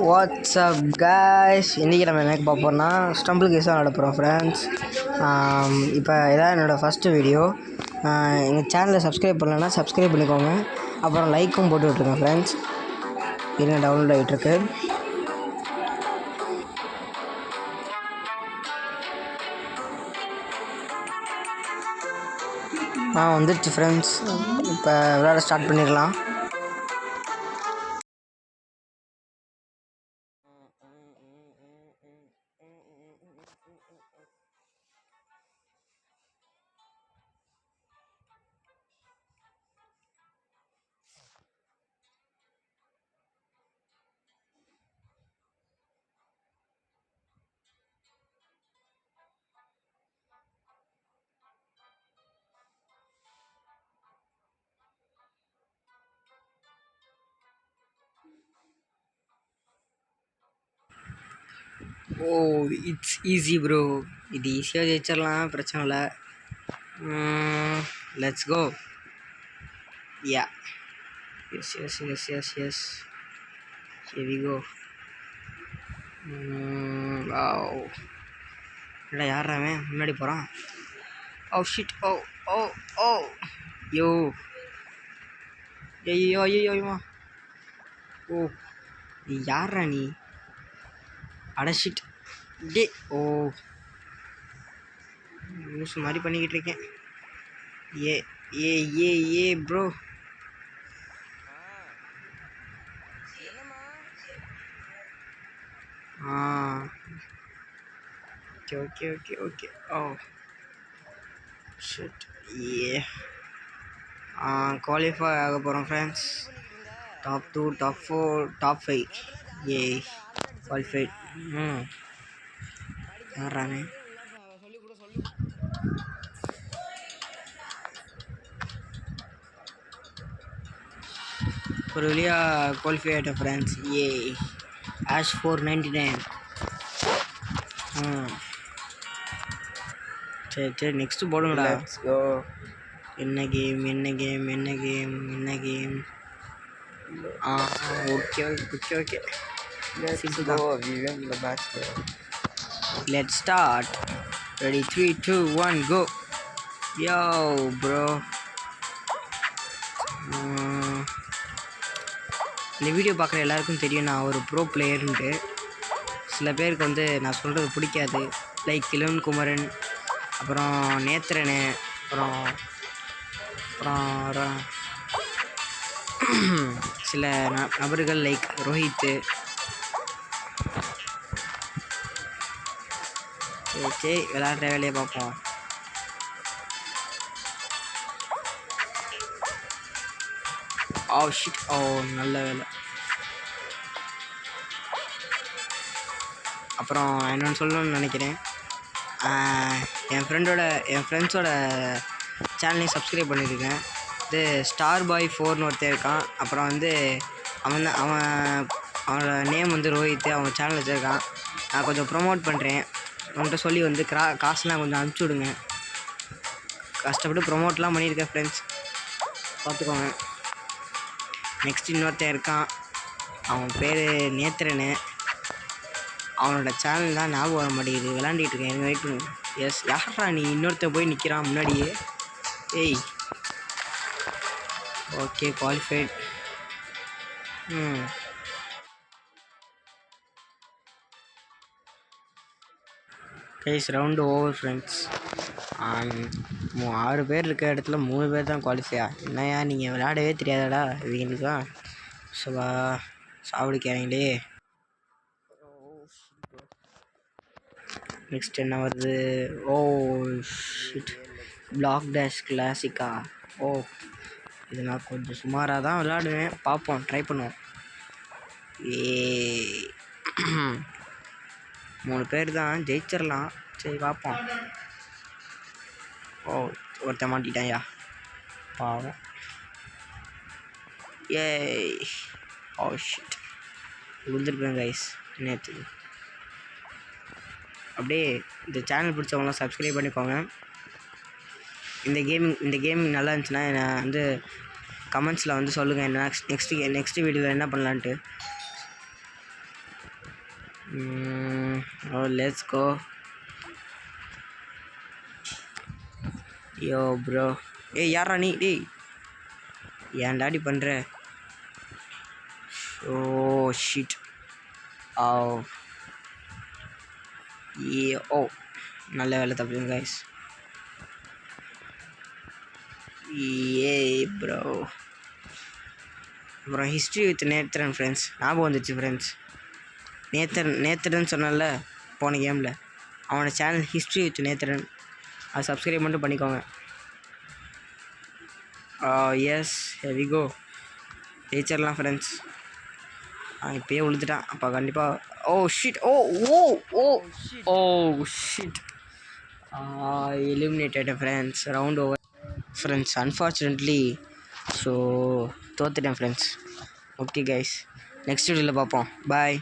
WhatsApp guys, இன்றைக்கி நம்ம என்ன பார்க்க போகிறோம்னா ஸ்டம்பிள் கேஸ் தான் நடப்புகிறோம் ஃப்ரெண்ட்ஸ். இப்போ இதான் என்னோடய ஃபஸ்ட்டு வீடியோ. எங்கள் சேனலை சப்ஸ்கிரைப் பண்ணலன்னா சப்ஸ்கிரைப் பண்ணிக்கோங்க, அப்புறம் லைக்கும் போட்டு விட்ருங்க ஃப்ரெண்ட்ஸ். இருங்க, டவுன்லோட் ஆகிட்டுருக்கு. வந்துடுச்சு ஃப்ரெண்ட்ஸ். இப்போ விளையாட ஸ்டார்ட் பண்ணிடலாம். It's easy bro. இது ஈஸியாக ஜெயிச்சிடலாம், பிரச்சனை இல்லை. Let's go. Yeah, yes yes yes yes yes here we go. இல்லை யாராமே முன்னாடி போகிறான். ஓ ஷிட். ஓ ஓ ஓ யோ ஐயோ ஐயோ ஐயோ. ஓ யாரா நீ? அடஷிட் டே. ஓ நியூஸ் மாதிரி பண்ணிக்கிட்டு இருக்கேன். ஏ ஏ ஏ ஏ bro. Okay okay okay okay. Oh shit. ஏ குவாலிஃபை ஆக போகிறோம் ஃப்ரெண்ட்ஸ். Top 2, top 4, top 5. ஏ குவாலிஃபைட். யாரானே? ஒரு வழியாக குவாலிஃபை ஆகிட்ட ஃப்ரெண்ட்ஸ். ஏ ஆஷ் 499. சரி சரி, நெக்ஸ்ட்டு போடுங்கடா. என்ன கேம் என்ன கேம் என்ன கேம் என்ன game? Okay okay okay. Let's start. Ready 3, 2, 1 go. Yo bro, இந்த வீடியோ பார்க்குற எல்லாருக்கும் தெரியும் நான் ஒரு ப்ரோ பிளேயருன்ட்டு. சில பேருக்கு வந்து நான் சொல்கிறது பிடிக்காது. லைக் கிலன் குமரன், அப்புறம் நேத்திரனு, அப்புறம் அப்புறம் சில நபர்கள் லைக் ரோஹித்து. சரி சரி, விளையாடுற வேலையை பார்ப்போம். ஓ ஷிட். ஓ நல்ல வேலை. அப்புறம் என்னென்னு சொல்லணும்னு நினைக்கிறேன். என் ஃப்ரெண்ட்ஸோட சேனலையும் சப்ஸ்கிரைப் பண்ணியிருக்கேன். இது ஸ்டார் பாய் 4ன்னு ஒருத்தர் இருக்கான். அப்புறம் வந்து அவனோட நேம் வந்து ரோஹித்து. அவன் சேனல் வச்சுருக்கான். நான் கொஞ்சம் ப்ரொமோட் பண்ணுறேன். அவன்கிட்ட சொல்லி வந்து காசுலாம் கொஞ்சம் அனுப்பிச்சி விடுங்க. கஷ்டப்பட்டு ப்ரொமோட்லாம் பண்ணியிருக்கேன் ஃப்ரெண்ட்ஸ், பார்த்துக்கோங்க. நெக்ஸ்ட் இன்னொருத்தன் இருக்கான். அவன் பேர் நேத்திரனு. அவனோட சேனல் தான் ஞாபகம் வர மாட்டேங்குது. விளாண்டிகிட்டு இருக்கேன், எனக்கு வெயிட் பண்ணுங்க. எஸ், யாரா நீ? இன்னொருத்தன் போய் நிற்கிறான் முன்னாடியே. ஏய் okay, qualified. Guys, round over friends. 6 பேர் இருக்க இடத்துல 3 பேர் தான் குவாலிஃபையா? என்னையா நீங்கள் விளையாடவே தெரியாதாடா இவங்களுக்கு தான்? சுபா சாவடிக்காங்களே. நெக்ஸ்ட் என்ன வருது? ஓ ஷிட், பிளாக் டேஷ் கிளாசிக்கா. ஓ இது நான் கொஞ்சம் சுமாராக தான் விளையாடுவேன், பார்ப்போம், ட்ரை பண்ணுவோம். 3 பேர் தான், ஜெயிச்சிடலாம். சரி பார்ப்போம். ஓ ஒருத்தன் மாட்டிட்டான்யா, பாவம். ஏ ஓ ஷிட், விழுந்துருப்பேன் கைஸ் நேற்று. அப்படியே இந்த சேனல் பிடிச்சவங்களாம் சப்ஸ்கிரைப் பண்ணிக்கோங்க. இந்த கேம் நல்லா இருந்துச்சுன்னா நான் வந்து கமெண்ட்ஸில் வந்து சொல்லுங்கள். என்ன நெக்ஸ்ட் வீடியோவில் என்ன பண்ணலான்ட்டு. Let's go. Yo bro. ஏய் யாரா நீ? டேய் ஏன்டா இப்படி பண்ணுற? ஓ ஷிட். ஓ ஓ நல்ல வேலை தப்புங்க கைஸ். ஏ ப்ரோ. அப்புறம் ஹிஸ்ட்ரி வித் நேத்திரன் ஃப்ரெண்ட்ஸ் ஞாபகம் வந்துச்சு ஃப்ரெண்ட்ஸ். நேத்திரன் சொன்னால போன கேமில், அவனோட சேனல் ஹிஸ்ட்ரி வித் நேத்திரன். அது சப்ஸ்கிரைப் மட்டும் பண்ணிக்கோங்க. எஸ் ஹெவிகோ டீச்சர்லாம் ஃப்ரெண்ட்ஸ். இப்போயே விழுந்துட்டான் அப்போ கண்டிப்பாக. Oh shit. Oh oh oh oh shit. Eliminated friends. Round over friends unfortunately. So தோத்துட்டேன் ஃப்ரெண்ட்ஸ். ஓகே கைஸ், நெக்ஸ்ட் வீடியோவில் பார்ப்போம். பாய்.